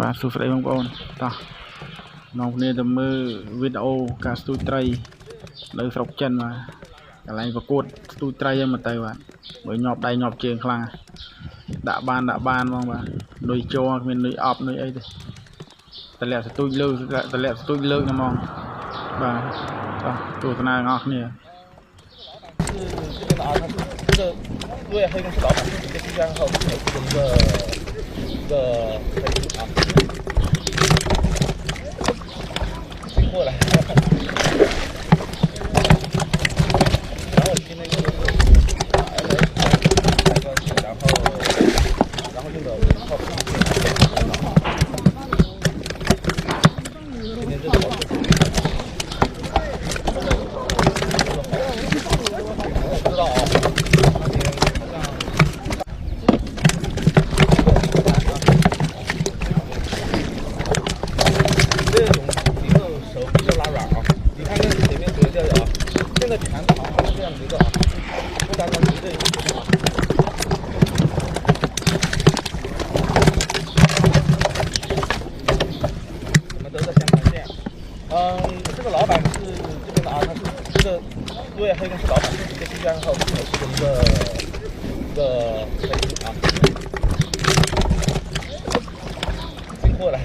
បាទសួស្តីបងប្អូនតោះនាំគ្នាទៅមើលវីដេអូការស្ទូចត្រីនៅស្រុកចិនបាទកន្លែងប្រកួតស្ទូចត្រីហ្នឹងមកទៅបាទបើញាប់ដៃញាប់ជើងខ្លាំងដាក់បានហ្មងបាទនុយជ័រគ្មាននុយអប់នុយអីទេតម្លាក់ស្ទូចលើតម្លាក់ស្ទូចលើកហ្មងបាទតោះទស្សនាទាំងអស់គ្នា对黑公司老板直接然后一个啊，经过了，然后今天又然后用的靠谱，今天这个不知道啊。现在全长是这样一个啊，不单单是这一个啊。我们都在香港县。这个老板是这边的啊，他是这个对黑公司老板是一个新疆号是一个黑啊，进货了。